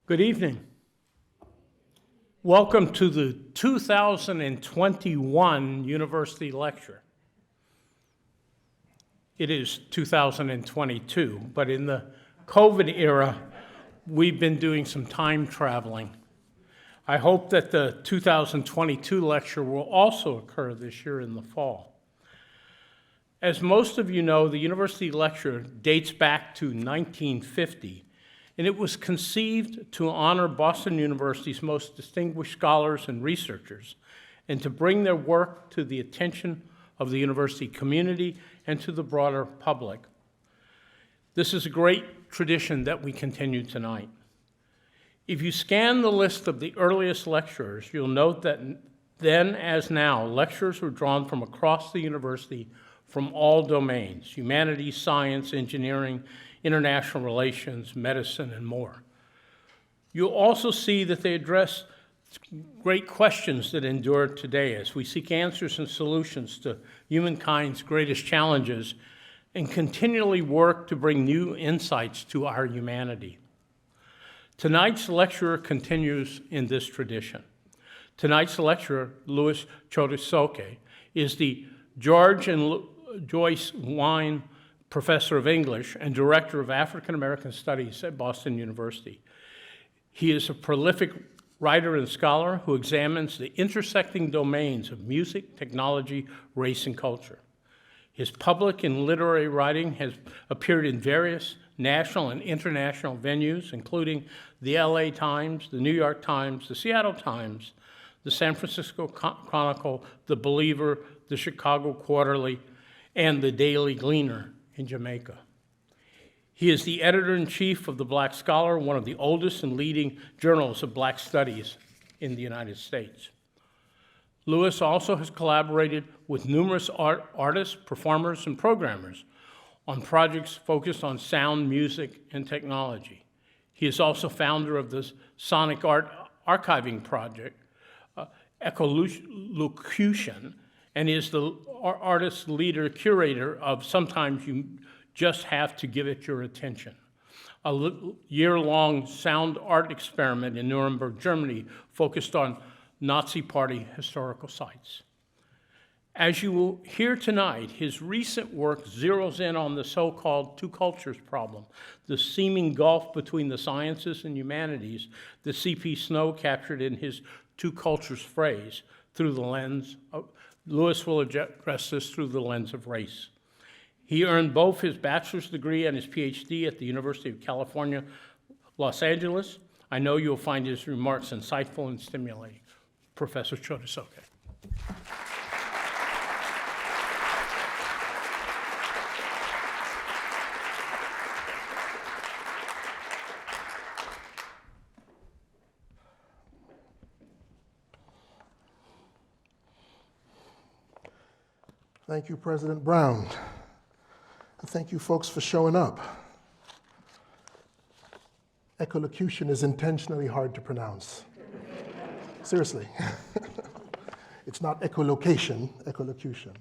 Good evening. Welcome to the 2021 University Lecture. It is 2022, but in the COVID era, we've been doing some time traveling. I hope that the 2022 lecture will also occur this year in the fall. As most of you know, the University Lecture dates back to 1950, and it was conceived to honor Boston University's most distinguished scholars and researchers, and to bring their work to the attention of the university community and to the broader public. This is a great tradition that we continue tonight. If you scan the list of the earliest lecturers, you'll note that then as now, lecturers were drawn from across the university from all domains: humanities, science, engineering, international relations, medicine, and more. You'll also see that they address great questions that endure today as we seek answers and solutions to humankind's greatest challenges and continually work to bring new insights to our humanity. Tonight's lecturer continues in this tradition. Tonight's lecturer, Louis Chude-Sokei, is the George and Joyce Wein Professor of English and Director of African American Studies at Boston University. He is a prolific writer and scholar who examines the intersecting domains of music, technology, race, and culture. His public and literary writing has appeared in various national and international venues, including the LA Times, the New York Times, the Seattle Times, the San Francisco Chronicle, the Believer, the Chicago Quarterly, and the Daily Gleaner in Jamaica. He is the editor-in-chief of the Black Scholar, one of the oldest and leading journals of Black studies in the United States. Louis also has collaborated with numerous artists, performers, and programmers on projects focused on sound, music, and technology. He is also founder of the Sonic Art Archiving Project, Echolocution, and is the artist leader, curator of Sometimes You Just Have to Give It Your Attention, a year-long sound art experiment in Nuremberg, Germany, focused on Nazi Party historical sites. As you will hear tonight, his recent work zeroes in on the so-called two cultures problem, the seeming gulf between the sciences and humanities that C.P. Snow captured in his two cultures phrase through the lens of Louis will address this through the lens of race. He earned both his bachelor's degree and his PhD at the University of California, Los Angeles. I know you'll find his remarks insightful and stimulating. Professor Chude-Sokei. Thank you, President Brown. And thank you, folks, for showing up. Echolocution is intentionally hard to pronounce. Seriously. It's not echolocation, echolocution.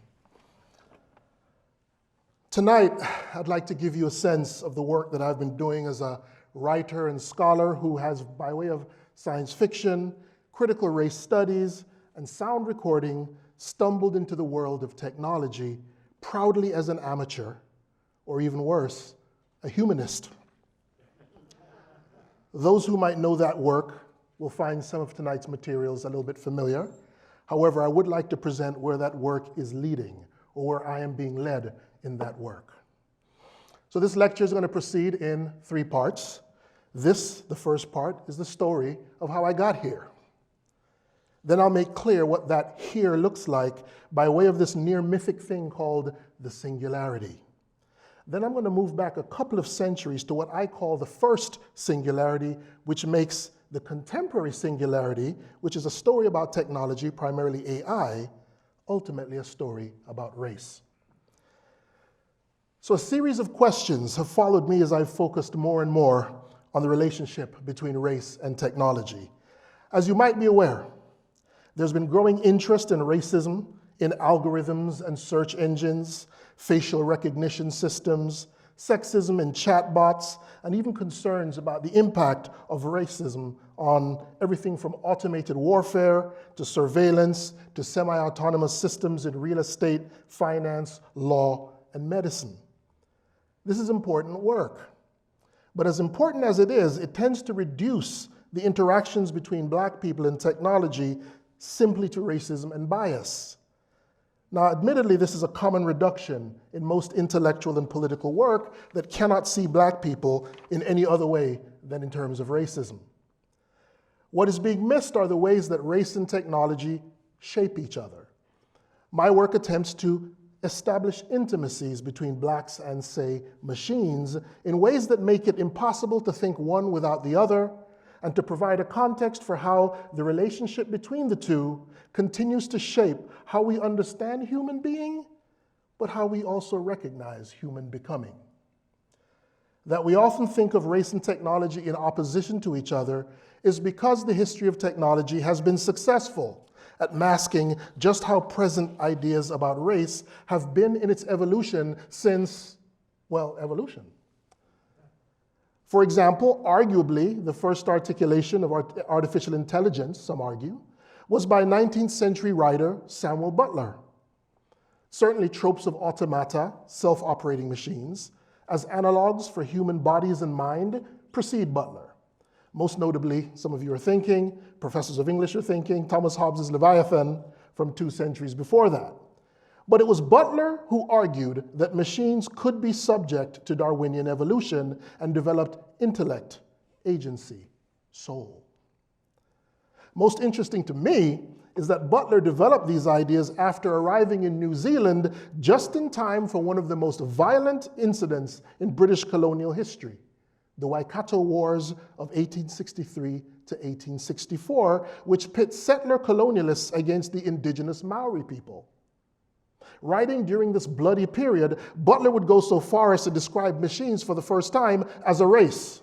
Tonight, I'd like to give you a sense of the work that I've been doing as a writer and scholar who has, by way of science fiction, critical race studies, and sound recording, stumbled into the world of technology proudly as an amateur, or even worse, a humanist. Those who might know that work will find some of tonight's materials a little bit familiar. However, I would like to present where that work is leading, or where I am being led in that work. So this lecture is going to proceed in 3 parts. This, the first part, is the story of how I got here. Then I'll make clear what that here looks like by way of this near mythic thing called the singularity. Then I'm going to move back a couple of centuries to what I call the first singularity, which makes the contemporary singularity, which is a story about technology, primarily AI, ultimately a story about race. So a series of questions have followed me as I've focused more and more on the relationship between race and technology. As you might be aware, there's been growing interest in racism in algorithms and search engines, facial recognition systems, sexism in chatbots, and even concerns about the impact of racism on everything from automated warfare to surveillance to semi-autonomous systems in real estate, finance, law, and medicine. This is important work. But as important as it is, it tends to reduce the interactions between black people and technology simply to racism and bias. Now, admittedly, this is a common reduction in most intellectual and political work that cannot see black people in any other way than in terms of racism. What is being missed are the ways that race and technology shape each other. My work attempts to establish intimacies between blacks and, say, machines in ways that make it impossible to think one without the other, and to provide a context for how the relationship between the two continues to shape how we understand human being, but how we also recognize human becoming. That we often think of race and technology in opposition to each other is because the history of technology has been successful at masking just how present ideas about race have been in its evolution since, well, evolution. For example, arguably, the first articulation of artificial intelligence, some argue, was by 19th century writer Samuel Butler. Certainly tropes of automata, self-operating machines, as analogs for human bodies and mind precede Butler. Most notably, some of you are thinking, professors of English are thinking, Thomas Hobbes' Leviathan from 2 centuries before that. But it was Butler who argued that machines could be subject to Darwinian evolution and developed intellect, agency, soul. Most interesting to me is that Butler developed these ideas after arriving in New Zealand just in time for one of the most violent incidents in British colonial history, the Waikato Wars of 1863 to 1864, which pit settler colonialists against the indigenous Maori people. Writing during this bloody period, Butler would go so far as to describe machines for the first time as a race.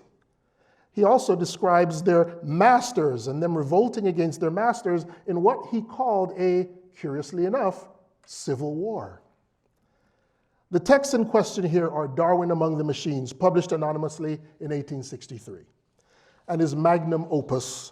He also describes their masters and them revolting against their masters in what he called a, curiously enough, civil war. The texts in question here are Darwin Among the Machines, published anonymously in 1863, and his magnum opus,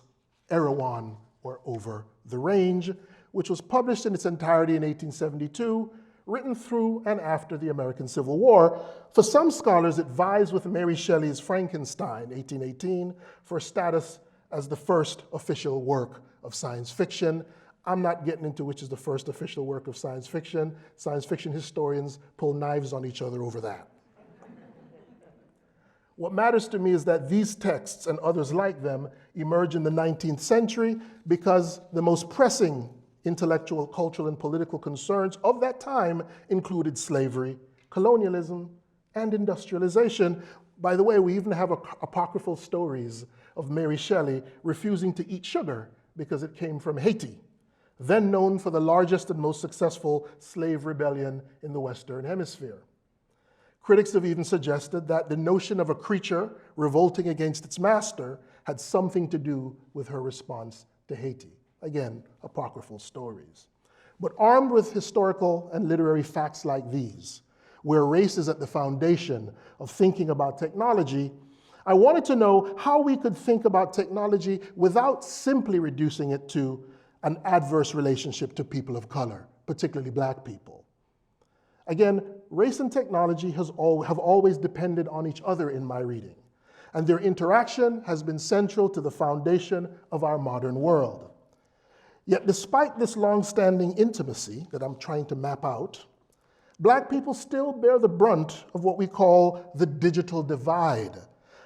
Erewhon, or Over the Range, which was published in its entirety in 1872, written through and after the American Civil War. For some scholars, it vies with Mary Shelley's Frankenstein, 1818, for status as the first official work of science fiction. I'm not getting into which is the first official work of science fiction. Science fiction historians pull knives on each other over that. What matters to me is that these texts and others like them emerge in the 19th century because the most pressing intellectual, cultural, and political concerns of that time included slavery, colonialism, and industrialization. By the way, we even have apocryphal stories of Mary Shelley refusing to eat sugar because it came from Haiti, then known for the largest and most successful slave rebellion in the Western Hemisphere. Critics have even suggested that the notion of a creature revolting against its master had something to do with her response to Haiti. Again, apocryphal stories. But armed with historical and literary facts like these, where race is at the foundation of thinking about technology, I wanted to know how we could think about technology without simply reducing it to an adverse relationship to people of color, particularly black people. Again, race and technology have always depended on each other in my reading, and their interaction has been central to the foundation of our modern world. Yet despite this long-standing intimacy that I'm trying to map out, black people still bear the brunt of what we call the digital divide,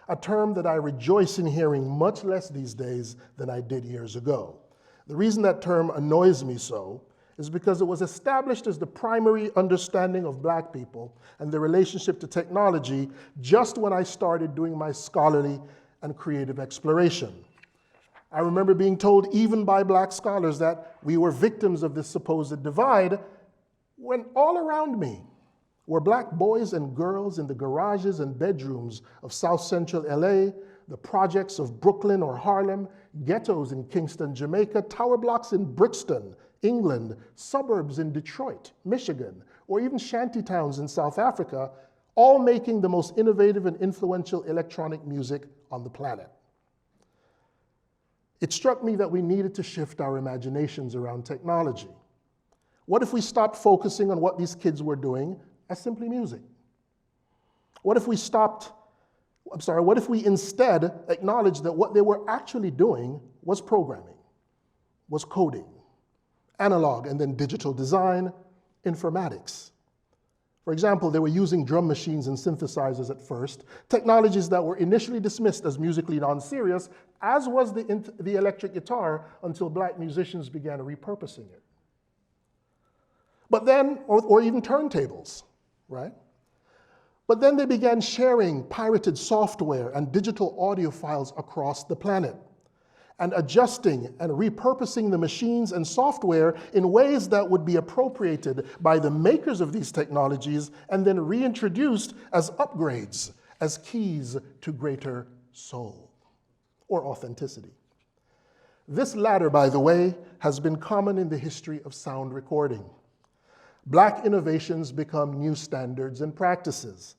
a term that I rejoice in hearing much less these days than I did years ago. The reason that term annoys me so is because it was established as the primary understanding of black people and their relationship to technology just when I started doing my scholarly and creative exploration. I remember being told even by black scholars that we were victims of this supposed divide when all around me were black boys and girls in the garages and bedrooms of South Central LA, the projects of Brooklyn or Harlem, ghettos in Kingston, Jamaica, tower blocks in Brixton, England, suburbs in Detroit, Michigan, or even shanty towns in South Africa, all making the most innovative and influential electronic music on the planet. It struck me that we needed to shift our imaginations around technology. What if we stopped focusing on what these kids were doing as simply music? What if we instead acknowledged that what they were actually doing was programming, was coding, analog and then digital design, informatics. For example, they were using drum machines and synthesizers at first, technologies that were initially dismissed as musically non-serious, as was the electric guitar, until black musicians began repurposing it. But then, or even turntables, right? But then they began sharing pirated software and digital audio files across the planet, and adjusting and repurposing the machines and software in ways that would be appropriated by the makers of these technologies and then reintroduced as upgrades, as keys to greater soul or authenticity. This latter, by the way, has been common in the history of sound recording. Black innovations become new standards and practices.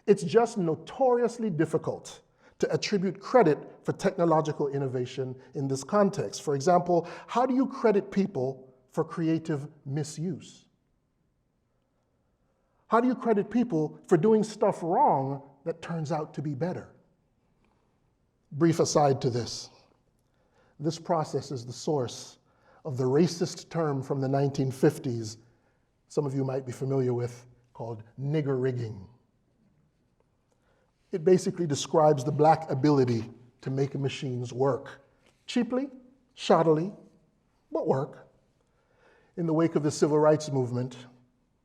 It's just notoriously difficult to attribute credit for technological innovation in this context. For example, how do you credit people for creative misuse? How do you credit people for doing stuff wrong that turns out to be better? Brief aside to this. This process is the source of the racist term from the 1950s, some of you might be familiar with, called nigger rigging. It basically describes the black ability to make machines work. Cheaply, shoddily, but work. In the wake of the civil rights movement,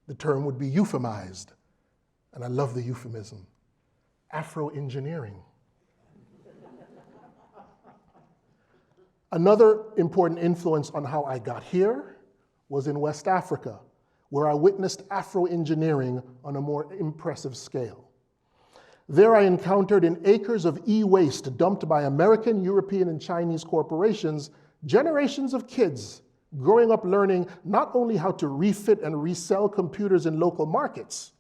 the term would be euphemized, and I love the euphemism, Afro Engineering. Another important influence on how I got here was in West Africa, where I witnessed Afro Engineering on a more impressive scale. There I encountered in acres of e-waste dumped by American, European, and Chinese corporations, generations of kids growing up learning not only how to refit and resell computers in local markets.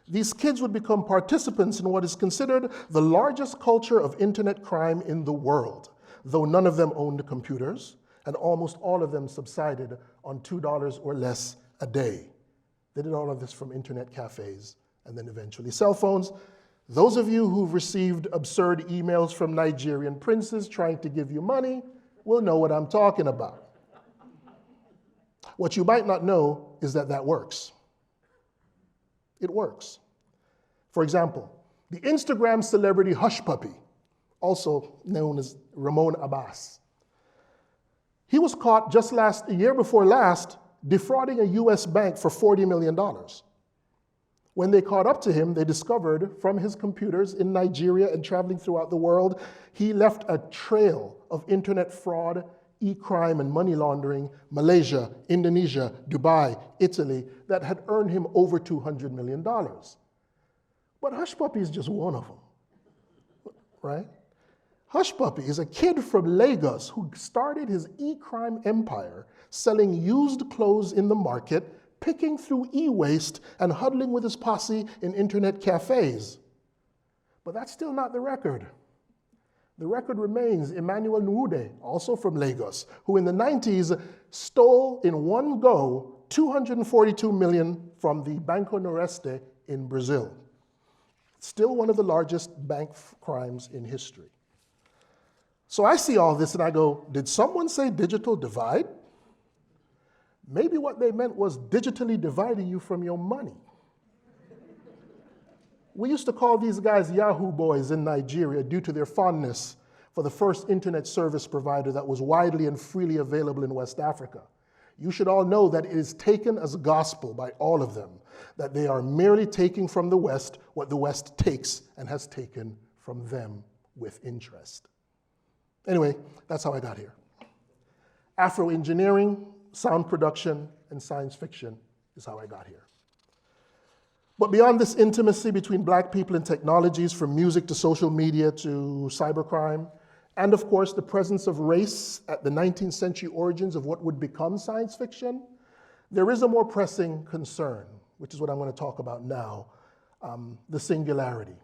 These kids would become participants in what is considered the largest culture of internet crime in the world, though none of them owned computers, and almost all of them subsided on $2 or less a day. They did all of this from internet cafes and then eventually cell phones. Those of you who've received absurd emails from Nigerian princes trying to give you money will know what I'm talking about. What you might not know is that that works. It works. For example, the Instagram celebrity Hush Puppy, also known as Ramon Abbas, he was caught just a year before last defrauding a US bank for $40 million. When they caught up to him, they discovered from his computers in Nigeria and traveling throughout the world, he left a trail of internet fraud, e-crime, and money laundering, Malaysia, Indonesia, Dubai, Italy, that had earned him over $200 million. But Hush Puppy is just one of them, right? Hush Puppy is a kid from Lagos who started his e-crime empire selling used clothes in the market, picking through e-waste and huddling with his posse in internet cafes. But that's still not the record. The record remains Emmanuel Nwude, also from Lagos, who in the 90s stole in one go $242 million from the Banco Noroeste in Brazil. Still one of the largest bank crimes in history. So I see all this and I go, did someone say digital divide? Maybe what they meant was digitally dividing you from your money. We used to call these guys Yahoo boys in Nigeria due to their fondness for the first internet service provider that was widely and freely available in West Africa. You should all know that it is taken as gospel by all of them, that they are merely taking from the West what the West takes and has taken from them with interest. Anyway, that's how I got here. Afro Engineering, sound production, and science fiction is how I got here. But beyond this intimacy between black people and technologies, from music to social media to cybercrime, and of course the presence of race at the 19th century origins of what would become science fiction, there is a more pressing concern, which is what I'm going to talk about now, the singularity.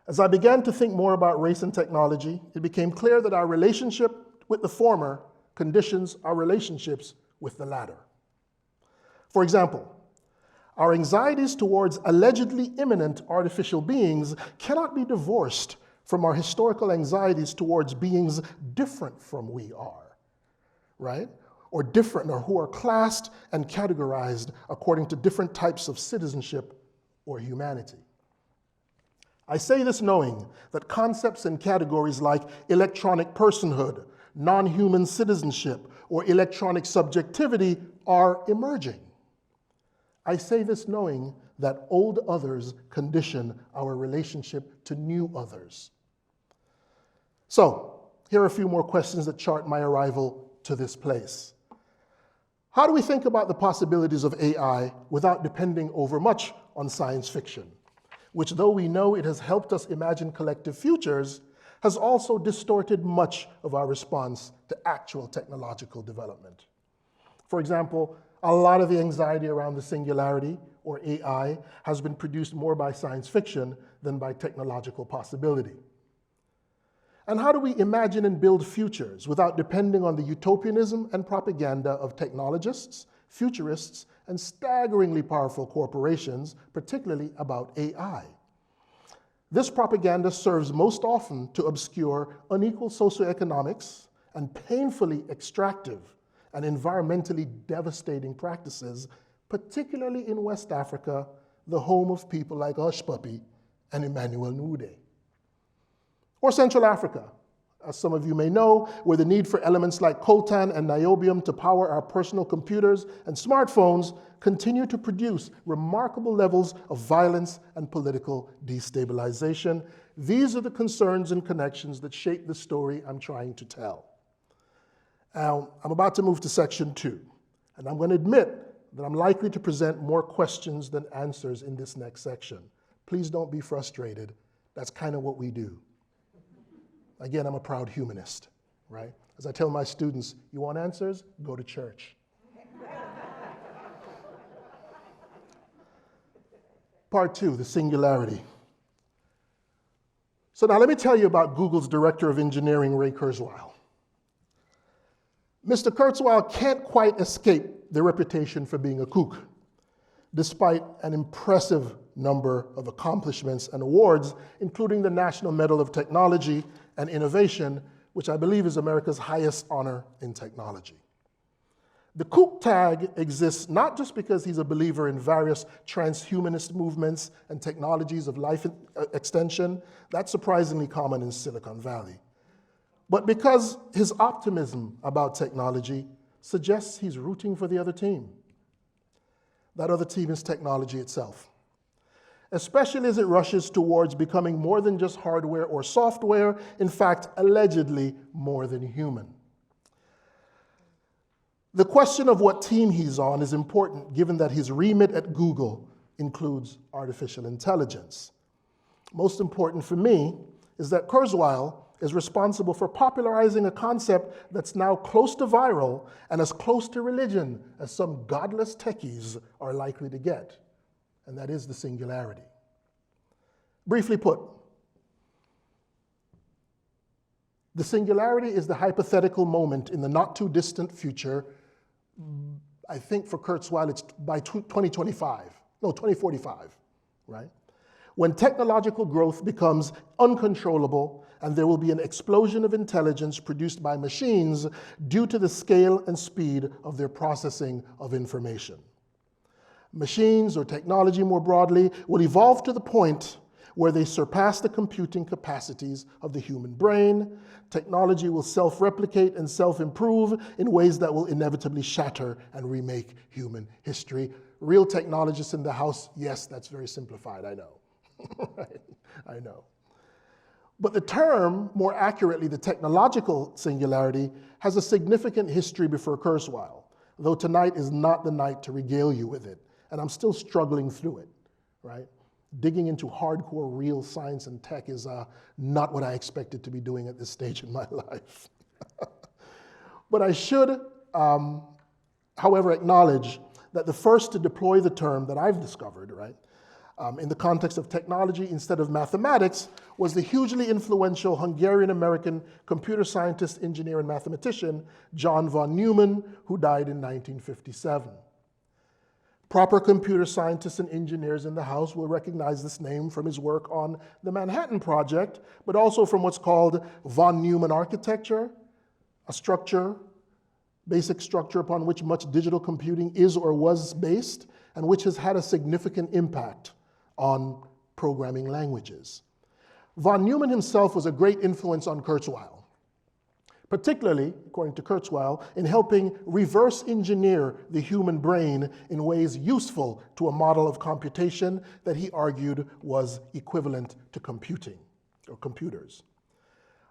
As I began to think more about race and technology, it became clear that our relationship with the former conditions our relationships with the latter. For example, our anxieties towards allegedly imminent artificial beings cannot be divorced from our historical anxieties towards beings different from we are, right? Or different, or who are classed and categorized according to different types of citizenship or humanity. I say this knowing that concepts and categories like electronic personhood, non-human citizenship, or electronic subjectivity are emerging. I say this knowing that old others condition our relationship to new others. So, here are a few more questions that chart my arrival to this place. How do we think about the possibilities of AI without depending overmuch on science fiction, which, though we know it has helped us imagine collective futures, has also distorted much of our response to actual technological development? For example, a lot of the anxiety around the singularity, or AI, has been produced more by science fiction than by technological possibility. And how do we imagine and build futures without depending on the utopianism and propaganda of technologists, futurists, and staggeringly powerful corporations, particularly about AI? This propaganda serves most often to obscure unequal socioeconomics and painfully extractive and environmentally devastating practices, particularly in West Africa, the home of people like Hush Puppy and Emmanuel Nude. Or Central Africa, as some of you may know, where the need for elements like coltan and niobium to power our personal computers and smartphones continue to produce remarkable levels of violence and political destabilization. These are the concerns and connections that shape the story I'm trying to tell. Now, I'm about to move to section 2, and I'm going to admit that I'm likely to present more questions than answers in this next section. Please don't be frustrated. That's kind of what we do. Again, I'm a proud humanist, right? As I tell my students, you want answers? Go to church. Part 2, the singularity. So now let me tell you about Google's Director of Engineering, Ray Kurzweil. Mr. Kurzweil can't quite escape the reputation for being a kook, despite an impressive number of accomplishments and awards, including the National Medal of Technology and Innovation, which I believe is America's highest honor in technology. The kook tag exists not just because he's a believer in various transhumanist movements and technologies of life extension, that's surprisingly common in Silicon Valley, but because his optimism about technology suggests he's rooting for the other team. That other team is technology itself, especially as it rushes towards becoming more than just hardware or software, in fact, allegedly more than human. The question of what team he's on is important given that his remit at Google includes artificial intelligence. Most important for me is that Kurzweil is responsible for popularizing a concept that's now close to viral and as close to religion as some godless techies are likely to get, and that is the singularity. Briefly put, the singularity is the hypothetical moment in the not too distant future. I think for Kurzweil it's by 2045, right? When technological growth becomes uncontrollable and there will be an explosion of intelligence produced by machines due to the scale and speed of their processing of information. Machines, or technology more broadly, will evolve to the point where they surpass the computing capacities of the human brain. Technology will self-replicate and self-improve in ways that will inevitably shatter and remake human history. Real technologists in the house, yes, that's very simplified, I know. Right? I know. But the term, more accurately, the technological singularity, has a significant history before Kurzweil, though tonight is not the night to regale you with it, and I'm still struggling through it, right? Digging into hardcore real science and tech is not what I expected to be doing at this stage in my life. But I should, however, acknowledge that the first to deploy the term that I've discovered, right, in the context of technology instead of mathematics was the hugely influential Hungarian-American computer scientist, engineer, and mathematician John von Neumann, who died in 1957. Proper computer scientists and engineers in the House will recognize this name from his work on the Manhattan Project, but also from what's called von Neumann architecture, a structure, basic structure upon which much digital computing is or was based, and which has had a significant impact on programming languages. Von Neumann himself was a great influence on Kurzweil, particularly, according to Kurzweil, in helping reverse engineer the human brain in ways useful to a model of computation that he argued was equivalent to computing, or computers.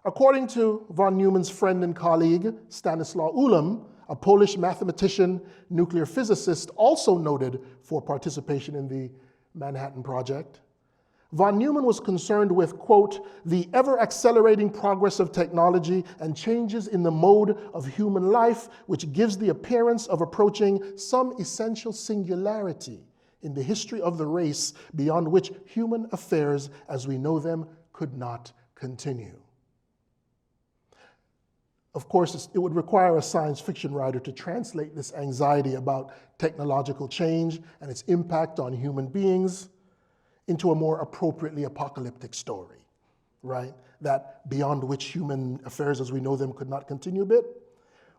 According to von Neumann's friend and colleague, Stanislaw Ulam, a Polish mathematician, nuclear physicist, also noted for participation in the Manhattan Project, von Neumann was concerned with, quote, the ever-accelerating progress of technology and changes in the mode of human life, which gives the appearance of approaching some essential singularity in the history of the race beyond which human affairs as we know them could not continue. Of course, it would require a science fiction writer to translate this anxiety about technological change and its impact on human beings into a more appropriately apocalyptic story, right? That beyond which human affairs as we know them could not continue bit.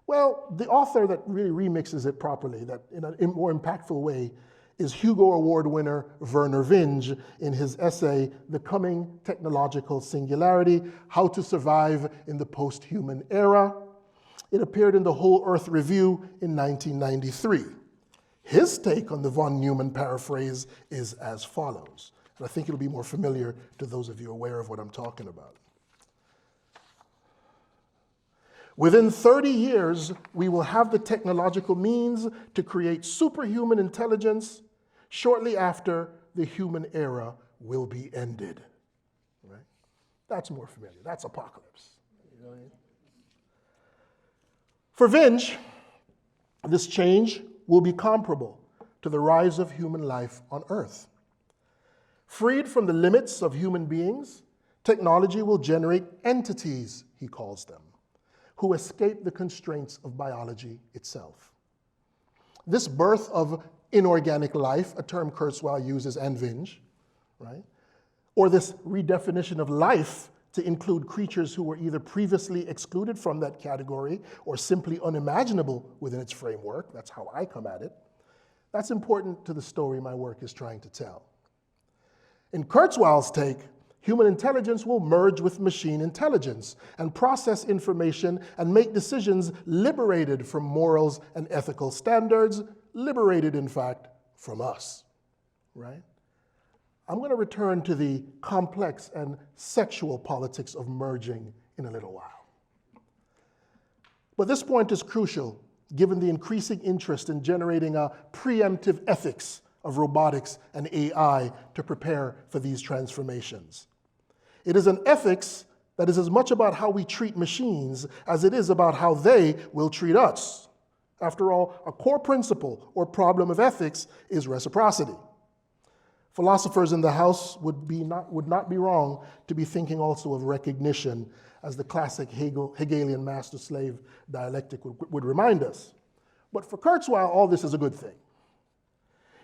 Well, the author that really remixes it properly, that in a more impactful way, is Hugo Award winner Vernor Vinge in his essay, The Coming Technological Singularity, How to Survive in the Post-Human Era. It appeared in the Whole Earth Review in 1993. His take on the von Neumann paraphrase is as follows, and I think it'll be more familiar to those of you aware of what I'm talking about. Within 30 years, we will have the technological means to create superhuman intelligence. Shortly after, the human era will be ended. Right? That's more familiar. That's apocalypse. You know what I mean? For Vinge, this change will be comparable to the rise of human life on Earth. Freed from the limits of human beings, technology will generate entities, he calls them, who escape the constraints of biology itself. This birth of inorganic life, a term Kurzweil uses and Vinge, right? Or this redefinition of life to include creatures who were either previously excluded from that category or simply unimaginable within its framework, that's how I come at it, that's important to the story my work is trying to tell. In Kurzweil's take, human intelligence will merge with machine intelligence and process information and make decisions liberated from morals and ethical standards, liberated, in fact, from us, right? I'm going to return to the complex and sexual politics of merging in a little while. But this point is crucial, given the increasing interest in generating a preemptive ethics of robotics and AI to prepare for these transformations. It is an ethics that is as much about how we treat machines as it is about how they will treat us. After all, a core principle or problem of ethics is reciprocity. Philosophers in the House would not be wrong to be thinking also of recognition, as the classic Hegelian master-slave dialectic would remind us. But for Kurzweil, all this is a good thing.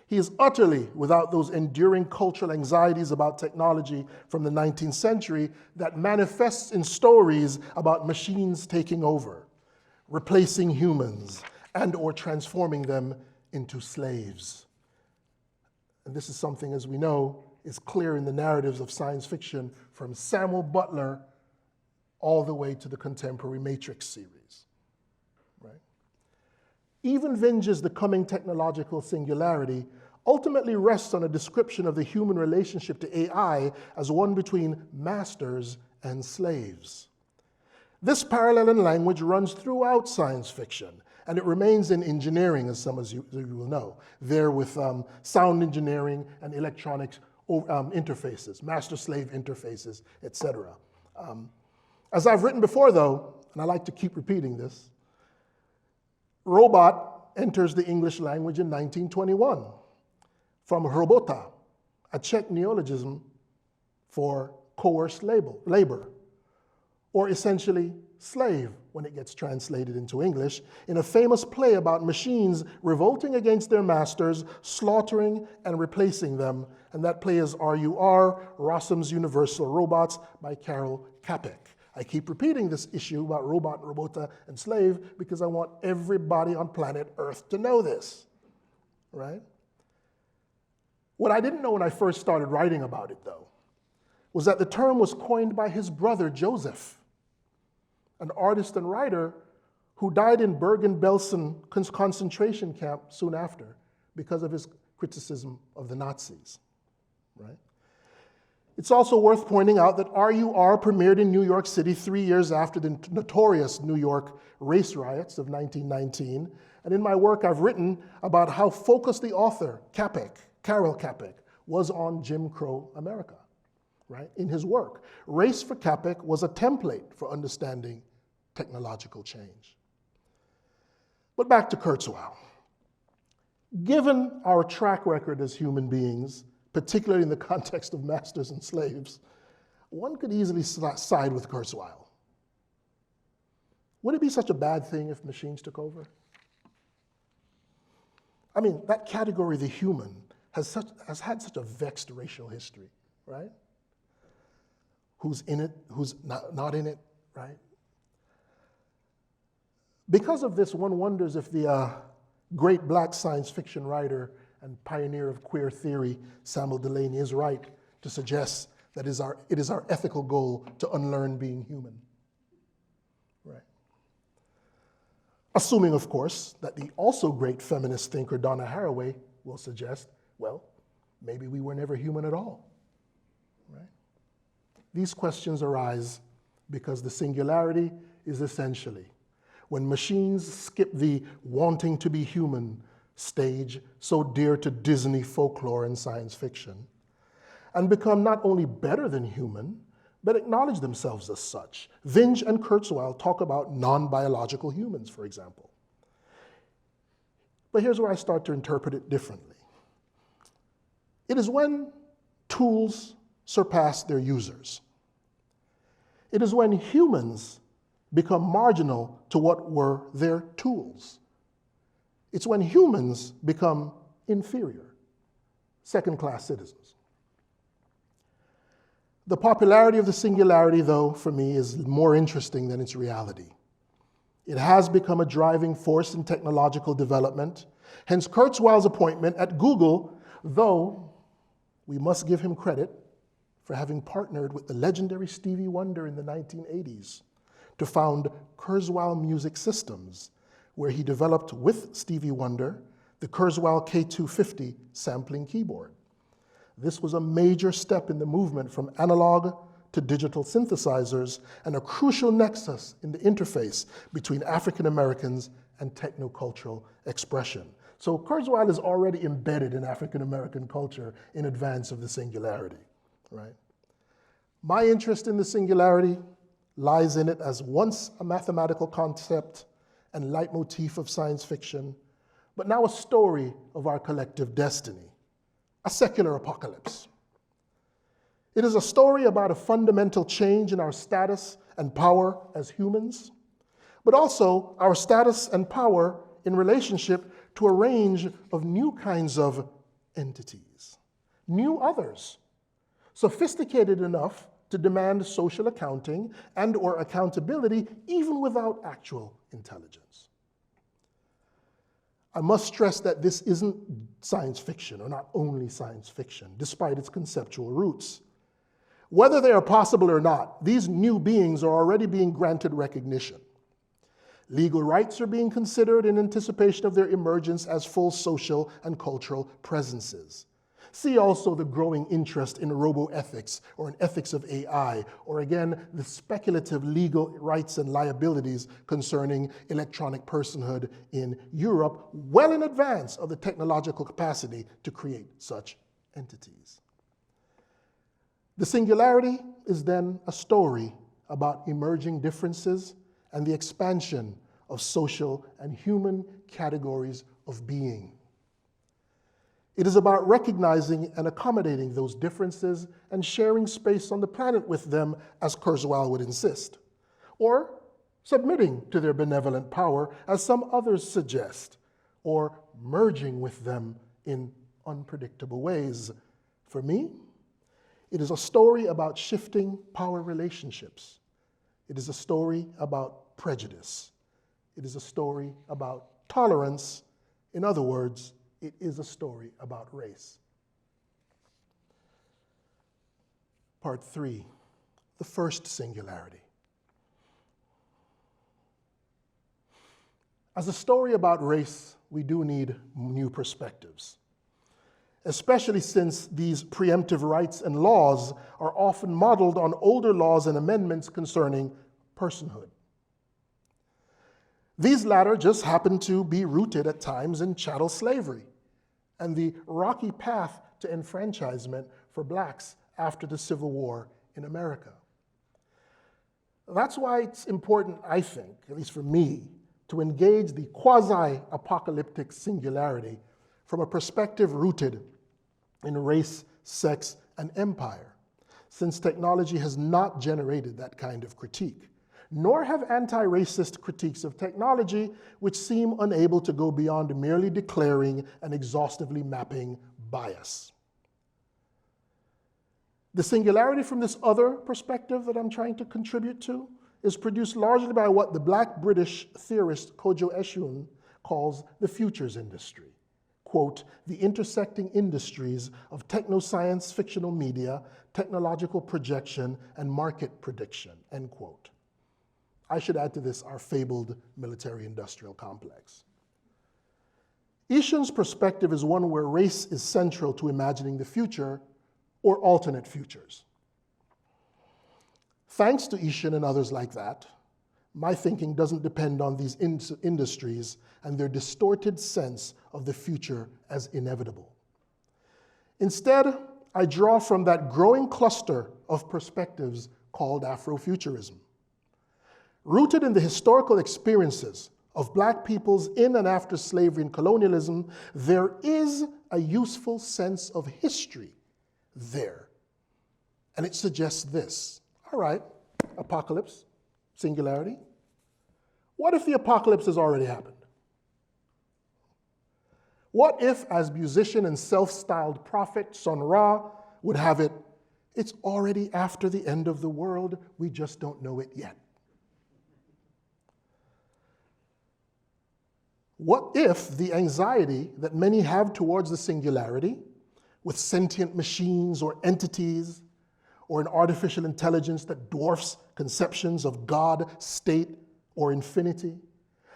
He is utterly without those enduring cultural anxieties about technology from the 19th century that manifests in stories about machines taking over, replacing humans, and or transforming them into slaves. And this is something, as we know, is clear in the narratives of science fiction from Samuel Butler all the way to the contemporary Matrix series. Right? Even Vinge's The Coming Technological Singularity ultimately rests on a description of the human relationship to AI as one between masters and slaves. This parallel in language runs throughout science fiction, and it remains in engineering, as some of you will know, there with sound engineering and electronics interfaces, master-slave interfaces, etc. As I've written before, though, and I like to keep repeating this, robot enters the English language in 1921 from robota, a Czech neologism for coerced labor, or essentially slave when it gets translated into English, in a famous play about machines revolting against their masters, slaughtering and replacing them. And that play is R.U.R., Rossum's Universal Robots by Karel Čapek. I keep repeating this issue about robot, robota, and slave because I want everybody on planet Earth to know this, right? What I didn't know when I first started writing about it, though, was that the term was coined by his brother, Joseph, an artist and writer who died in Bergen-Belsen concentration camp soon after because of his criticism of the Nazis, right? It's also worth pointing out that RUR premiered in New York City 3 years after the notorious New York race riots of 1919, and in my work I've written about how focused the author, Karel Čapek, was on Jim Crow America, right? In his work, Race for Čapek was a template for understanding technological change. But back to Kurzweil. Given our track record as human beings, particularly in the context of masters and slaves, one could easily side with Kurzweil. Would it be such a bad thing if machines took over? I mean, that category, the human, has had such a vexed racial history, right? Who's in it, who's not in it, right? Because of this, one wonders if the great black science fiction writer and pioneer of queer theory, Samuel Delany, is right to suggest that it is our ethical goal to unlearn being human, right? Assuming, of course, that the also great feminist thinker Donna Haraway will suggest, well, maybe we were never human at all, right? These questions arise because the singularity is essentially when machines skip the wanting to be human stage so dear to Disney folklore and science fiction, and become not only better than human, but acknowledge themselves as such. Vinge and Kurzweil talk about non-biological humans, for example. But here's where I start to interpret it differently. It is when tools surpass their users. It is when humans become marginal to what were their tools. It's when humans become inferior, second-class citizens. The popularity of the singularity, though, for me, is more interesting than its reality. It has become a driving force in technological development. Hence, Kurzweil's appointment at Google, though we must give him credit for having partnered with the legendary Stevie Wonder in the 1980s to found Kurzweil Music Systems, where he developed with Stevie Wonder the Kurzweil K250 sampling keyboard. This was a major step in the movement from analog to digital synthesizers and a crucial nexus in the interface between African Americans and technocultural expression. So Kurzweil is already embedded in African American culture in advance of the singularity, right? My interest in the singularity lies in it as once a mathematical concept and leitmotif of science fiction, but now a story of our collective destiny, a secular apocalypse. It is a story about a fundamental change in our status and power as humans, but also our status and power in relationship to a range of new kinds of entities, new others, sophisticated enough to demand social accounting and or accountability even without actual intelligence. I must stress that this isn't science fiction, or not only science fiction, despite its conceptual roots. Whether they are possible or not, these new beings are already being granted recognition. Legal rights are being considered in anticipation of their emergence as full social and cultural presences. See also the growing interest in roboethics or in ethics of AI, or again, the speculative legal rights and liabilities concerning electronic personhood in Europe, well in advance of the technological capacity to create such entities. The singularity is then a story about emerging differences and the expansion of social and human categories of being. It is about recognizing and accommodating those differences and sharing space on the planet with them, as Kurzweil would insist, or submitting to their benevolent power, as some others suggest, or merging with them in unpredictable ways. For me, it is a story about shifting power relationships. It is a story about prejudice. It is a story about tolerance. In other words, it is a story about race. Part 3, the first singularity. As a story about race, we do need new perspectives, especially since these preemptive rights and laws are often modeled on older laws and amendments concerning personhood. These latter just happen to be rooted at times in chattel slavery and the rocky path to enfranchisement for blacks after the Civil War in America. That's why it's important, I think, at least for me, to engage the quasi-apocalyptic singularity from a perspective rooted in race, sex, and empire, since technology has not generated that kind of critique, nor have anti-racist critiques of technology, which seem unable to go beyond merely declaring and exhaustively mapping bias. The singularity from this other perspective that I'm trying to contribute to is produced largely by what the Black British theorist Kojo Eshun calls the futures industry. Quote, the intersecting industries of technoscience, fictional media, technological projection, and market prediction, end quote. I should add to this our fabled military-industrial complex. Eshun's perspective is one where race is central to imagining the future or alternate futures. Thanks to Eshun and others like that, my thinking doesn't depend on these industries and their distorted sense of the future as inevitable. Instead, I draw from that growing cluster of perspectives called Afrofuturism. Rooted in the historical experiences of Black peoples in and after slavery and colonialism, there is a useful sense of history there. And it suggests this. All right, apocalypse, singularity. What if the apocalypse has already happened? What if, as musician and self-styled prophet Sun Ra would have it, it's already after the end of the world, we just don't know it yet? What if the anxiety that many have towards the singularity, with sentient machines or entities, or an artificial intelligence that dwarfs conceptions of God, state, or infinity,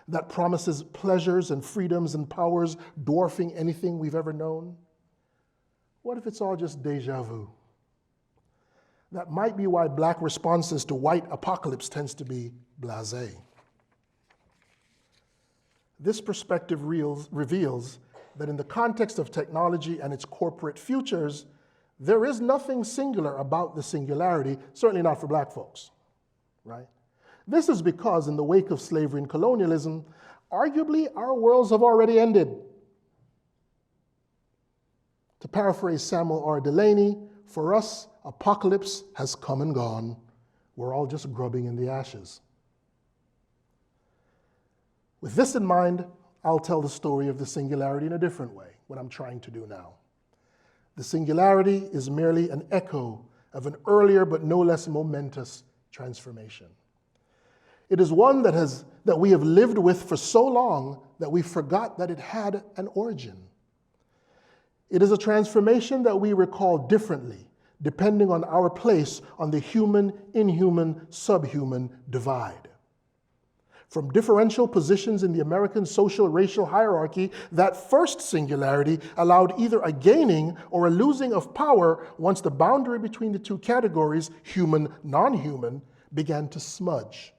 that promises pleasures and freedoms and powers dwarfing anything we've ever known? What if it's all just deja vu? That might be why Black responses to white apocalypse tends to be blasé. This perspective reveals that in the context of technology and its corporate futures, there is nothing singular about the singularity, certainly not for Black folks, right? This is because in the wake of slavery and colonialism, arguably our worlds have already ended. To paraphrase Samuel R. Delany, for us, apocalypse has come and gone. We're all just grubbing in the ashes. With this in mind, I'll tell the story of the singularity in a different way, what I'm trying to do now. The singularity is merely an echo of an earlier but no less momentous transformation. It is one that we have lived with for so long that we forgot that it had an origin. It is a transformation that we recall differently, depending on our place on the human-inhuman, subhuman divide. From differential positions in the American social-racial hierarchy, that first singularity allowed either a gaining or a losing of power once the boundary between the two categories, human-non-human, began to smudge.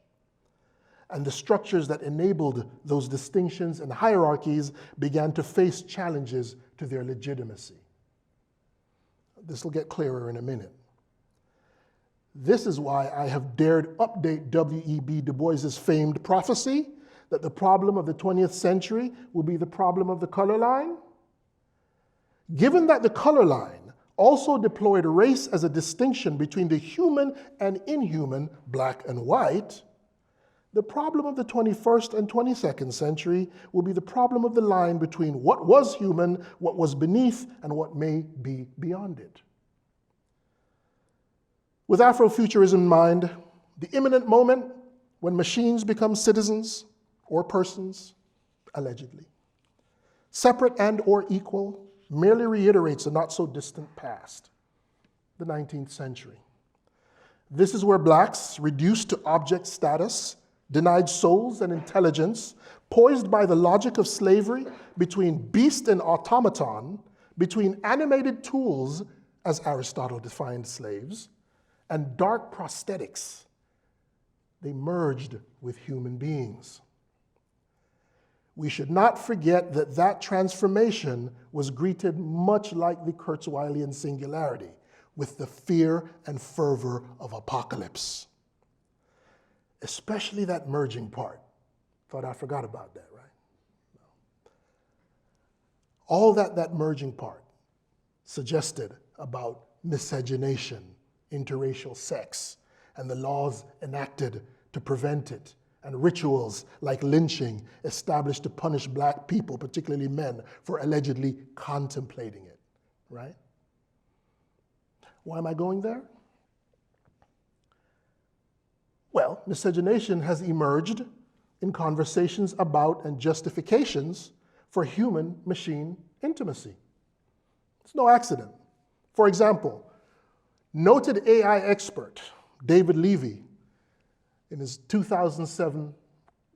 And the structures that enabled those distinctions and hierarchies began to face challenges to their legitimacy. This will get clearer in a minute. This is why I have dared update W.E.B. Du Bois's famed prophecy that the problem of the 20th century will be the problem of the color line. Given that the color line also deployed race as a distinction between the human and inhuman, black and white, the problem of the 21st and 22nd century will be the problem of the line between what was human, what was beneath, and what may be beyond it. With Afrofuturism in mind, the imminent moment when machines become citizens or persons, allegedly, separate and or equal, merely reiterates a not-so-distant past, the 19th century. This is where blacks, reduced to object status, denied souls and intelligence, poised by the logic of slavery between beast and automaton, between animated tools, as Aristotle defined slaves, and dark prosthetics, they merged with human beings. We should not forget that that transformation was greeted much like the Kurzweilian singularity, with the fear and fervor of apocalypse. Especially that merging part. Thought I forgot about that, right? No. All that merging part suggested about miscegenation, interracial sex, and the laws enacted to prevent it, and rituals like lynching established to punish black people, particularly men, for allegedly contemplating it, right? Why am I going there? Well, miscegenation has emerged in conversations about and justifications for human-machine intimacy. It's no accident. For example, noted AI expert David Levy, in his 2007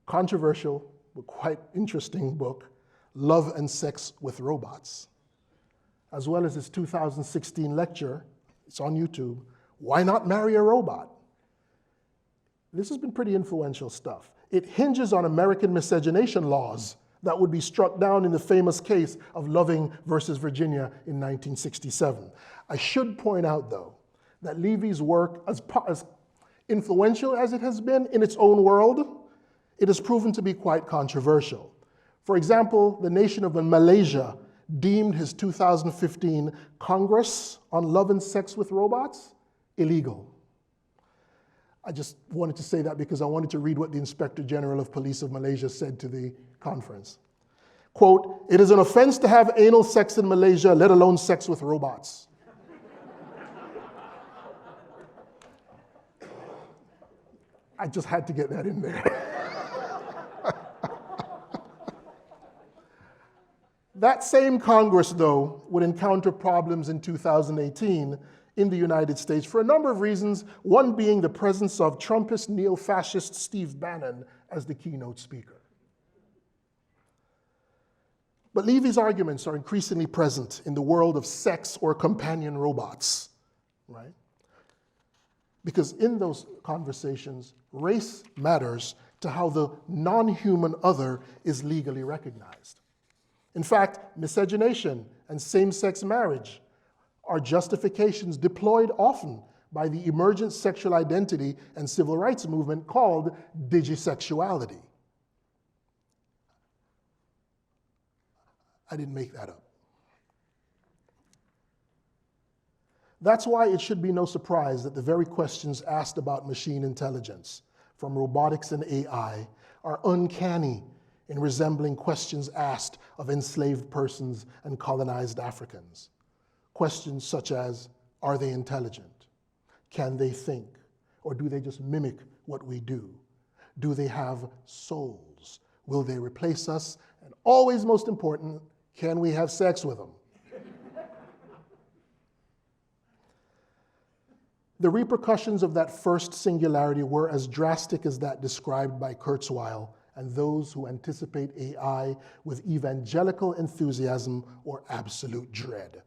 controversial but quite interesting book, Love and Sex with Robots, as well as his 2016 lecture, it's on YouTube, Why Not Marry a Robot? This has been pretty influential stuff. It hinges on American miscegenation laws that would be struck down in the famous case of Loving versus Virginia in 1967. I should point out, though, that Levy's work, as influential as it has been in its own world, it has proven to be quite controversial. For example, the nation of Malaysia deemed his 2015 Congress on Love and Sex with Robots illegal. I just wanted to say that because I wanted to read what the Inspector General of Police of Malaysia said to the conference. Quote, "It is an offense to have anal sex in Malaysia, let alone sex with robots." I just had to get that in there. That same Congress, though, would encounter problems in 2018 in the United States for a number of reasons, one being the presence of Trumpist neo-fascist Steve Bannon as the keynote speaker. But Levy's arguments are increasingly present in the world of sex or companion robots, right? Because in those conversations, race matters to how the non-human other is legally recognized. In fact, miscegenation and same-sex marriage are justifications deployed often by the emergent sexual identity and civil rights movement called digisexuality. I didn't make that up. That's why it should be no surprise that the very questions asked about machine intelligence, from robotics and AI, are uncanny in resembling questions asked of enslaved persons and colonized Africans. Questions such as, are they intelligent? Can they think? Or do they just mimic what we do? Do they have souls? Will they replace us? And always most important, can we have sex with them? The repercussions of that first singularity were as drastic as that described by Kurzweil and those who anticipate AI with evangelical enthusiasm or absolute dread.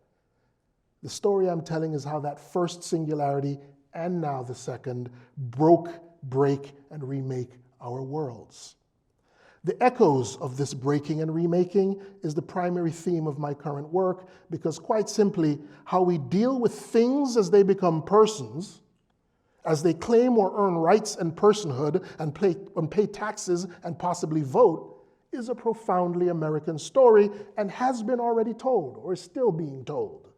The story I'm telling is how that first singularity, and now the second, broke, break, and remake our worlds. The echoes of this breaking and remaking is the primary theme of my current work, because quite simply, how we deal with things as they become persons, as they claim or earn rights and personhood and pay taxes and possibly vote, is a profoundly American story and has been already told or is still being told.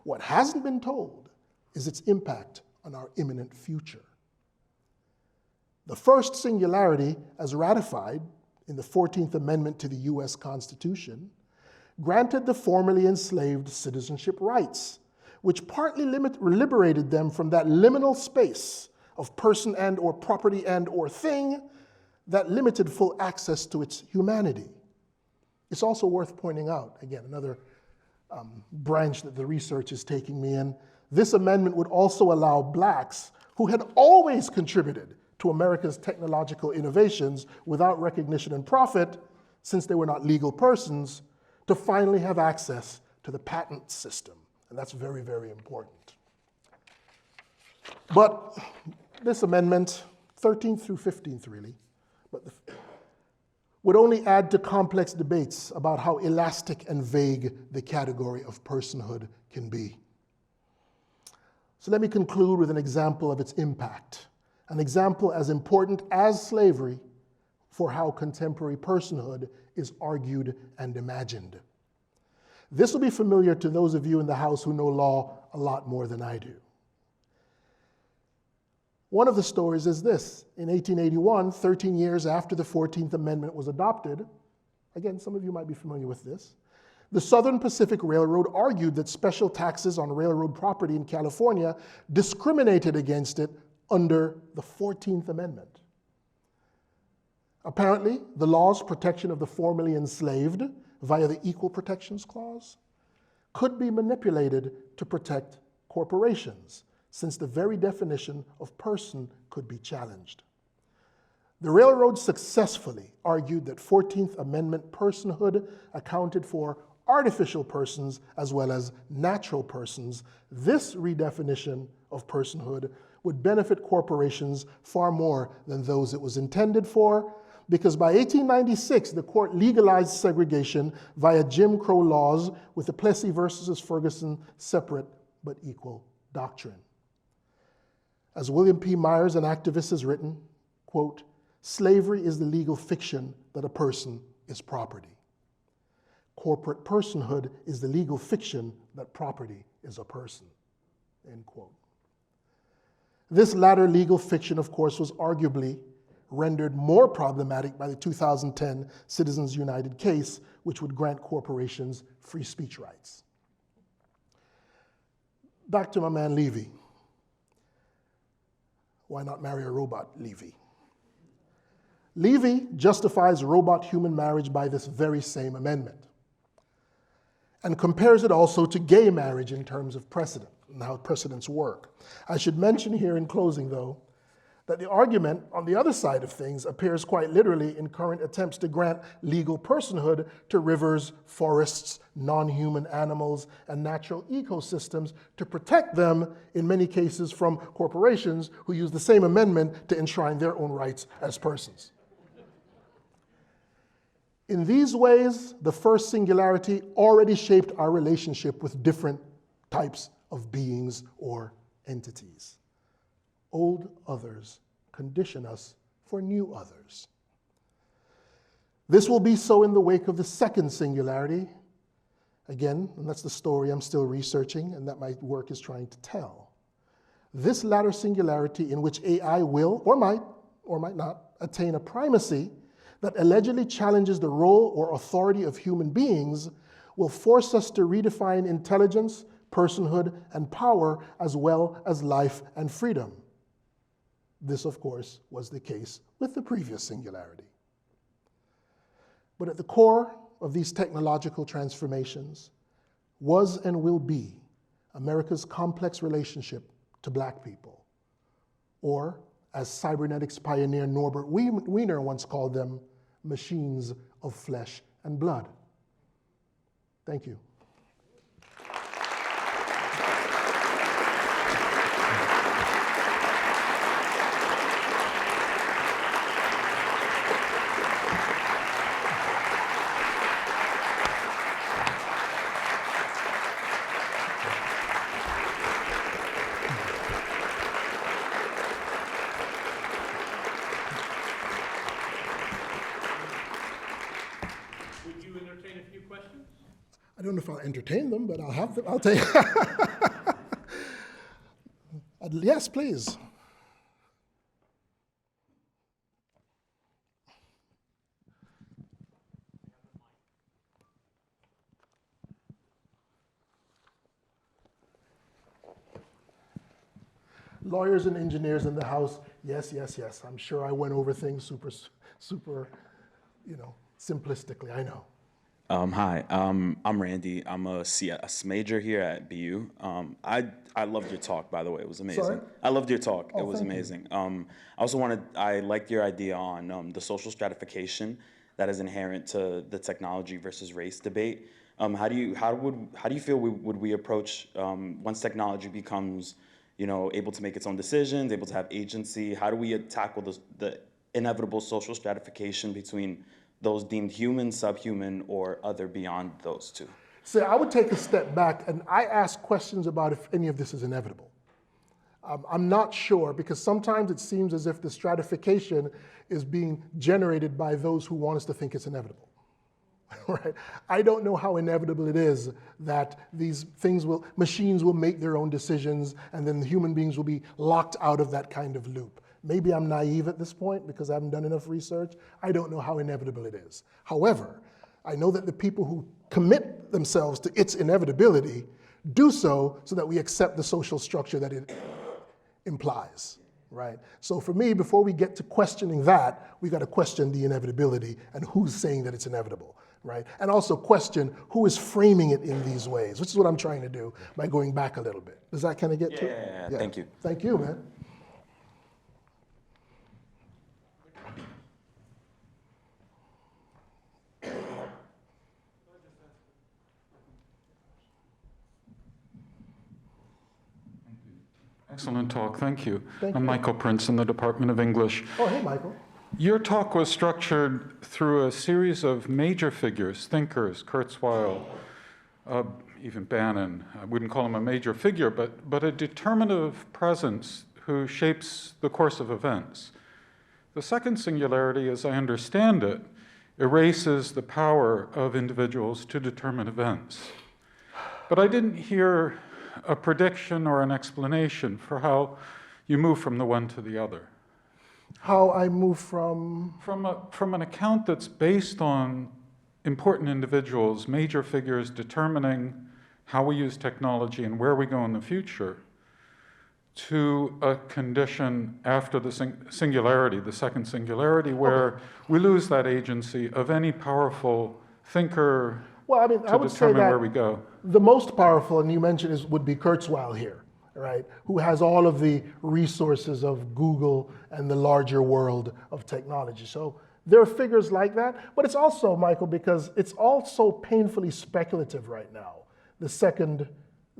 What hasn't been told is its impact on our imminent future. The first singularity, as ratified in the 14th Amendment to the US Constitution, granted the formerly enslaved citizenship rights, which partly liberated them from that liminal space of person and or property and or thing that limited full access to its humanity. It's also worth pointing out, again, another branch that the research is taking me in, this amendment would also allow blacks who had always contributed to America's technological innovations without recognition and profit, since they were not legal persons, to finally have access to the patent system. And that's very, very important. But this amendment, 13th through 15th really, would only add to complex debates about how elastic and vague the category of personhood can be. So let me conclude with an example of its impact, an example as important as slavery for how contemporary personhood is argued and imagined. This will be familiar to those of you in the House who know law a lot more than I do. One of the stories is this. In 1881, 13 years after the 14th Amendment was adopted, again, some of you might be familiar with this, the Southern Pacific Railroad argued that special taxes on railroad property in California discriminated against it under the 14th Amendment. Apparently, the law's protection of the formerly enslaved via the Equal Protections Clause could be manipulated to protect corporations, since the very definition of person could be challenged. The railroad successfully argued that 14th Amendment personhood accounted for artificial persons as well as natural persons. This redefinition of personhood would benefit corporations far more than those it was intended for, because by 1896, the court legalized segregation via Jim Crow laws with the Plessy versus Ferguson separate but equal doctrine. As William P. Myers, an activist, has written, quote, "Slavery is the legal fiction that a person is property. Corporate personhood is the legal fiction that property is a person," end quote. This latter legal fiction, of course, was arguably rendered more problematic by the 2010 Citizens United case, which would grant corporations free speech rights. Back to my man Levy. Why not marry a robot, Levy? Levy justifies robot-human marriage by this very same amendment and compares it also to gay marriage in terms of precedent and how precedents work. I should mention here in closing, though, that the argument on the other side of things appears quite literally in current attempts to grant legal personhood to rivers, forests, non-human animals, and natural ecosystems to protect them, in many cases, from corporations who use the same amendment to enshrine their own rights as persons. In these ways, the first singularity already shaped our relationship with different types of beings or entities. Old others condition us for new others. This will be so in the wake of the second singularity. Again, and that's the story I'm still researching and that my work is trying to tell. This latter singularity, in which AI will, or might not, attain a primacy that allegedly challenges the role or authority of human beings, will force us to redefine intelligence, personhood, and power, as well as life and freedom. This, of course, was the case with the previous singularity. But at the core of these technological transformations was and will be America's complex relationship to Black people, or, as cybernetics pioneer Norbert Wiener once called them, machines of flesh and blood. Thank you. I don't know if I'll entertain them, but I'll have them. I'll take. Yes, please. Lawyers and engineers in the house, yes, yes, yes. I'm sure I went over things super, simplistically, I know. Hi, I'm Randy. I'm a CS major here at BU. I loved your talk, by the way. It was amazing. Sorry? I loved your talk. Oh, It was thank you. amazing. I liked your idea on the social stratification that is inherent to the technology versus race debate. How do you feel would we approach once technology becomes, able to make its own decisions, able to have agency? How do we tackle the inevitable social stratification between those deemed human, subhuman, or other beyond those two? So I would take a step back and I ask questions about if any of this is inevitable. I'm not sure because sometimes it seems as if the stratification is being generated by those who want us to think it's inevitable. Right? I don't know how inevitable it is that these machines will make their own decisions and then the human beings will be locked out of that kind of loop. Maybe I'm naive at this point because I haven't done enough research. I don't know how inevitable it is. However, I know that the people who commit themselves to its inevitability do so that we accept the social structure that it implies, right? So for me, before we get to questioning that, we got to question the inevitability and who's saying that it's inevitable, right? And also question who is framing it in these ways, which is what I'm trying to do by going back a little bit. Does that kind of get to it? Yeah, thank you. Thank you, man. Excellent talk, thank you. Thank I'm you. Michael Prince in the Department of English. Oh, hey, Michael. Your talk was structured through a series of major figures, thinkers, Kurzweil, even Bannon. I wouldn't call him a major figure, but a determinative presence who shapes the course of events. The second singularity, as I understand it, erases the power of individuals to determine events. But I didn't hear a prediction or an explanation for how you move from the one to the other. How I move from... From an account that's based on important individuals, major figures determining how we use technology and where we go in the future, to a condition after the singularity, the second singularity, where we lose that agency of any powerful thinker Well, I mean, I to would say determine that where we go. the most powerful, and you mentioned, would be Kurzweil here, right? Who has all of the resources of Google and the larger world of technology. So there are figures like that, but it's also, Michael, because it's also painfully speculative right now, the second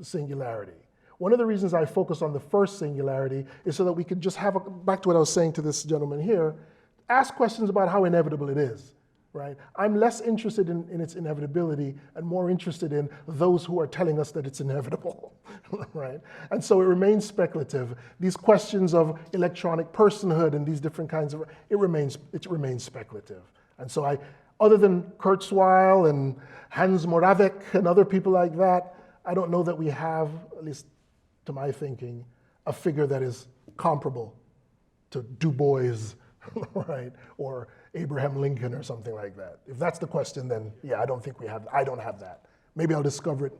singularity. One of the reasons I focus on the first singularity is so that we could just back to what I was saying to this gentleman here, ask questions about how inevitable it is. Right? I'm less interested in its inevitability and more interested in those who are telling us that it's inevitable, right? And so it remains speculative. These questions of electronic personhood and these different kinds of, it remains speculative. And so other than Kurzweil and Hans Moravec and other people like that, I don't know that we have, at least to my thinking, a figure that is comparable to Du Bois, right? Or Abraham Lincoln or something like that. If that's the question, then yeah, I don't have that. Maybe I'll discover it,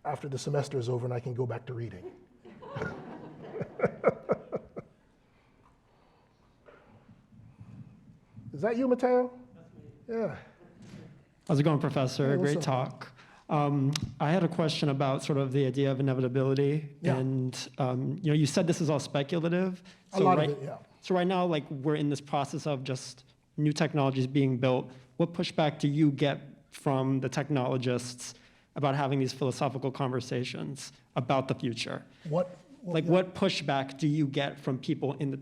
after the semester is over and I can go back to reading. Is that you, Mateo? That's me. Yeah. How's it going, Professor? Hey, what's Great up? talk. I had a question about sort of the idea of inevitability. Yeah. And you said this is all speculative. A lot of it, yeah. So right now, we're in this process of just new technologies being built. What pushback do you get from the technologists about having these philosophical conversations about the future? What pushback do you get from people in the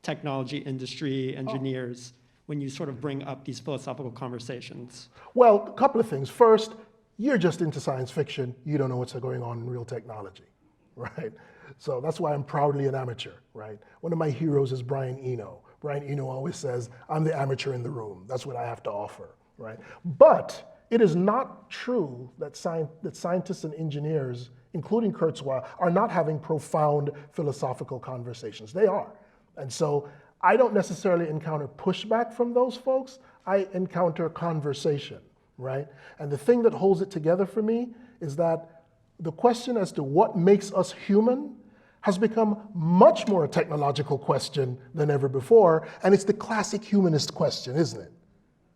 technology industry, engineers, when you sort of bring up these philosophical conversations? Well, a couple of things. First, you're just into science fiction. You don't know what's going on in real technology, right? So that's why I'm proudly an amateur, right? One of my heroes is Brian Eno. Brian Eno always says, I'm the amateur in the room. That's what I have to offer, right? But it is not true that scientists and engineers, including Kurzweil, are not having profound philosophical conversations. They are. And so I don't necessarily encounter pushback from those folks. I encounter conversation, right? And the thing that holds it together for me is that the question as to what makes us human has become much more a technological question than ever before, and it's the classic humanist question, isn't it?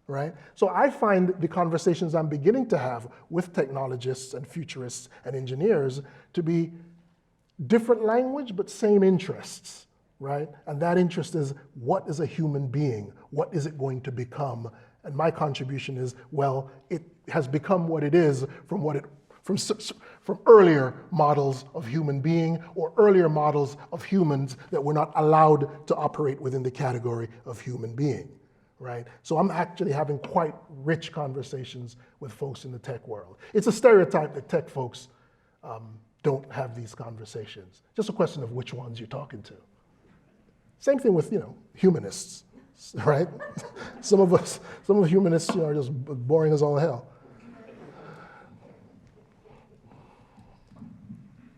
Right? So I find the conversations I'm beginning to have with technologists and futurists and engineers to be different language, but same interests, right? And that interest is, what is a human being? What is it going to become? And my contribution is, well, it has become what it is from earlier models of human being or earlier models of humans that were not allowed to operate within the category of human being. Right? So I'm actually having quite rich conversations with folks in the tech world. It's a stereotype that tech folks don't have these conversations. Just a question of which ones you're talking to. Same thing with, humanists, right? some of humanists, are just boring as all hell.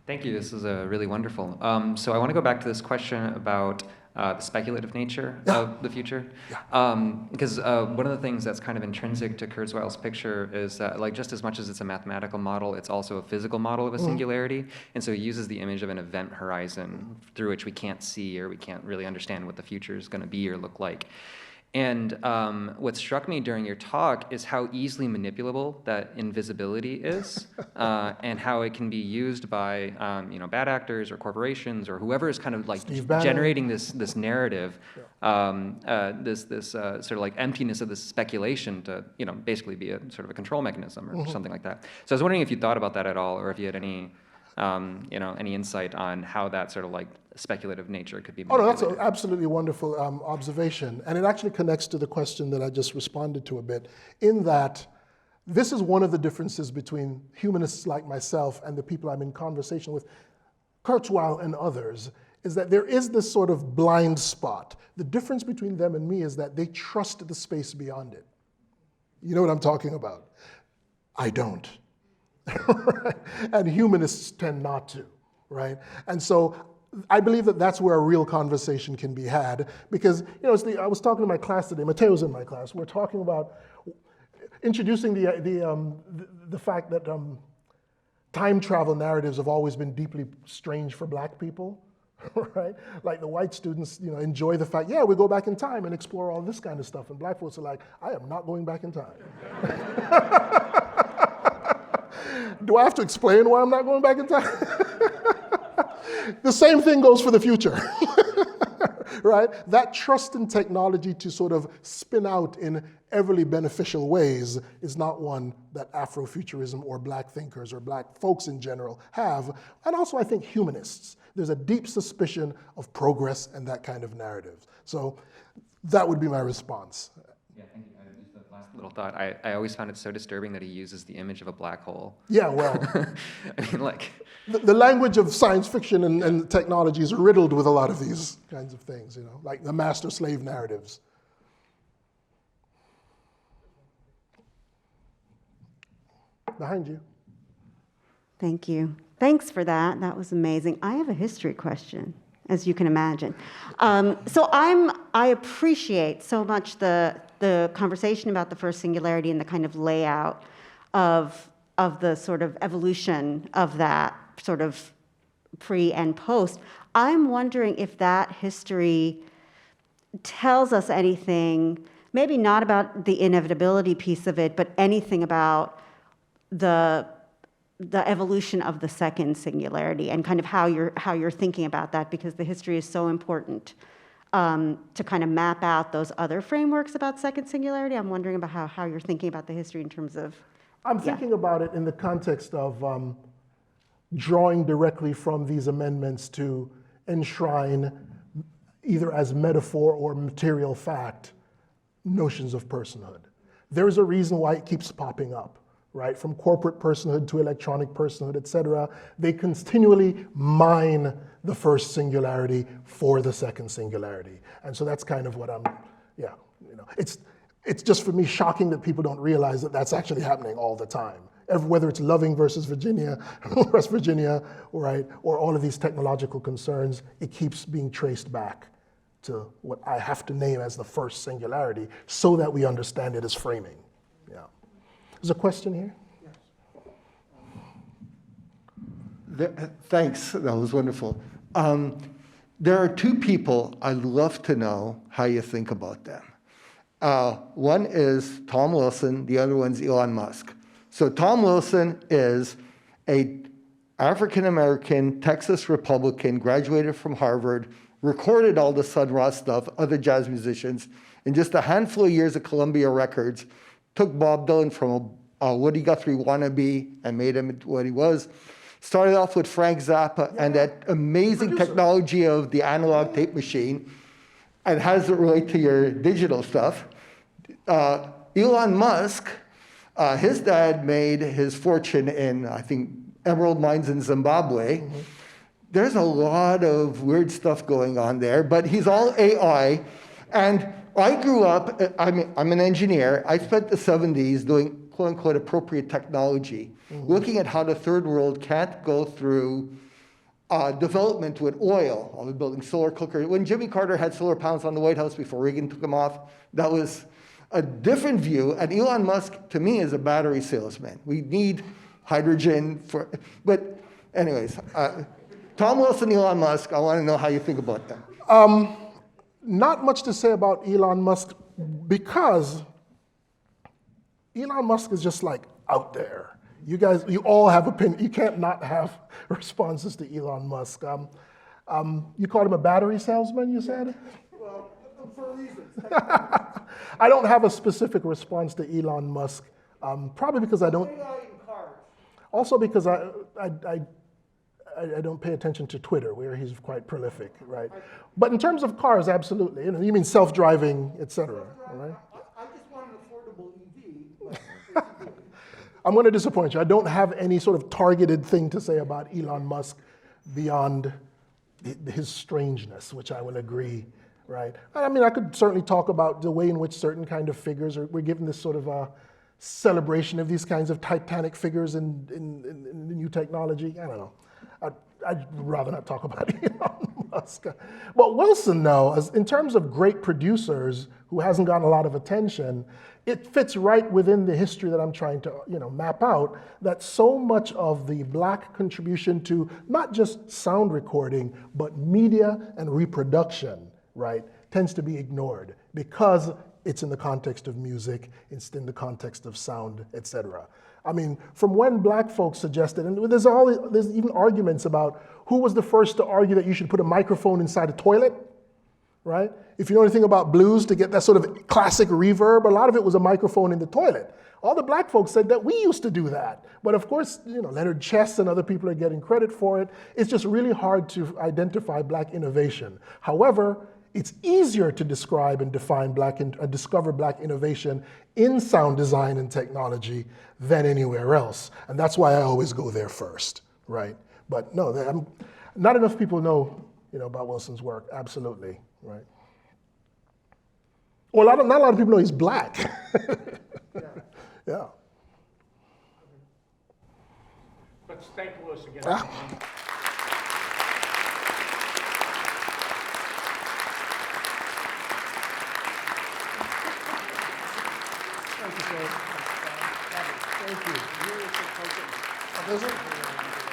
Thank you. This is really wonderful. So I want to go back to this question about the speculative nature of the future. Because one of the things that's kind of intrinsic to Kurzweil's picture is that, just as much as it's a mathematical model, it's also a physical model of a singularity. And so he uses the image of an event horizon through which we can't see or we can't really understand what the future is going to be or look like. And what struck me during your talk is how easily manipulable that invisibility is, and how it can be used by bad actors or corporations or whoever is kind of generating this narrative, this sort of emptiness of this speculation to basically be a sort of a control mechanism or something like that. So I was wondering if you thought about that at all, or if you had any insight on how that sort of speculative nature could be manipulated. Oh, no, that's an absolutely wonderful observation. And it actually connects to the question that I just responded to a bit, in that this is one of the differences between humanists like myself and the people I'm in conversation with, Kurzweil and others, is that there is this sort of blind spot. The difference between them and me is that they trust the space beyond it. You know what I'm talking about? I don't. And humanists tend not to, right? And so I believe that that's where a real conversation can be had, because I was talking to my class today. Mateo's in my class. We're talking about introducing the fact that time travel narratives have always been deeply strange for Black people, right? Like the white students, enjoy the fact, we go back in time and explore all this kind of stuff, and Black folks are like, I am not going back in time. Do I have to explain why I'm not going back in time? The same thing goes for the future, right? That trust in technology to sort of spin out in everly beneficial ways is not one that Afrofuturism or Black thinkers or Black folks in general have. And also, I think humanists. There's a deep suspicion of progress and that kind of narrative. So that would be my response. Yeah, thank you. Just a last little thought. I always found it so disturbing that he uses the image of a black hole. Yeah, well. I mean, the language of science fiction and technology is riddled with a lot of these kinds of things, like the master-slave narratives. Behind you. Thank you. Thanks for that. That was amazing. I have a history question, as you can imagine. So I appreciate so much the conversation about the first singularity and the kind of layout of the sort of evolution of that sort of pre and post. I'm wondering if that history tells us anything, maybe not about the inevitability piece of it, but anything about the evolution of the second singularity and kind of how you're thinking about that, because the history is so important to kind of map out those other frameworks about second singularity. I'm wondering about how you're thinking about the history in terms of. I'm thinking about it in the context of drawing directly from these amendments to enshrine, either as metaphor or material fact, notions of personhood. There's a reason why it keeps popping up, right? From corporate personhood to electronic personhood, et cetera. They continually mine the first singularity for the second singularity. And so that's kind of what I'm, it's just for me shocking that people don't realize that that's actually happening all the time. Whether it's Loving versus Virginia, West Virginia, right, or all of these technological concerns, it keeps being traced back to what I have to name as the first singularity so that we understand it as framing. Yeah. There's a question here? Thanks, that was wonderful. There are two people I'd love to know how you think about them. One is Tom Wilson, the other one's Elon Musk. So Tom Wilson is a African-American Texas Republican, graduated from Harvard, recorded all the Sun Ra stuff, other jazz musicians, in just a handful of years at Columbia Records, took Bob Dylan from a Woody Guthrie wannabe and made him what he was. Started off with Frank Zappa and that amazing technology of the analog tape machine. And how does it relate to your digital stuff? Elon Musk, his dad made his fortune in, I think, emerald mines in Zimbabwe. Mm-hmm. There's a lot of weird stuff going on there, but he's all AI. And I grew up, I'm an engineer. I spent the 70s doing quote unquote appropriate technology, looking at how the third world can't go through development with oil. I was building solar cookers. When Jimmy Carter had solar panels on the White House before Reagan took them off, that was a different view. And Elon Musk, to me, is a battery salesman. We need hydrogen for, but anyways, Tom Wilson, Elon Musk, I want to know how you think about them. Not much to say about Elon Musk because Elon Musk is just like out there. You guys, you all have opinions. You can't not have responses to Elon Musk. You called him a battery salesman, you said? Well, for reasons. I don't have a specific response to Elon Musk, probably because I don't. Also because I don't pay attention to Twitter, where he's quite prolific, right? But in terms of cars, absolutely. You mean self-driving, et cetera, right? I just want an affordable EV. I'm going to disappoint you. I don't have any sort of targeted thing to say about Elon Musk beyond his strangeness, which I will agree, right? I mean, I could certainly talk about the way in which certain kind of figures we're given this sort of celebration of these kinds of titanic figures in the new technology. I don't know. I'd rather not talk about Elon Musk. But Wilson, though, in terms of great producers who hasn't gotten a lot of attention, it fits right within the history that I'm trying to map out, that so much of the Black contribution to not just sound recording, but media and reproduction, right, tends to be ignored because it's in the context of music, it's in the context of sound, etc. I mean, from when Black folks suggested, and there's even arguments about who was the first to argue that you should put a microphone inside a toilet, right? If you know anything about blues, to get that sort of classic reverb, a lot of it was a microphone in the toilet. All the Black folks said that we used to do that. But of course, Leonard Chess and other people are getting credit for it. It's just really hard to identify Black innovation. However, it's easier to describe and define discover Black innovation in sound design and technology than anywhere else. And that's why I always go there first, right? But no, not enough people know about Wilson's work, absolutely, right? Well, not a lot of people know he's Black. Yeah. Let's thank Louis again. Thank you. Really appreciate it.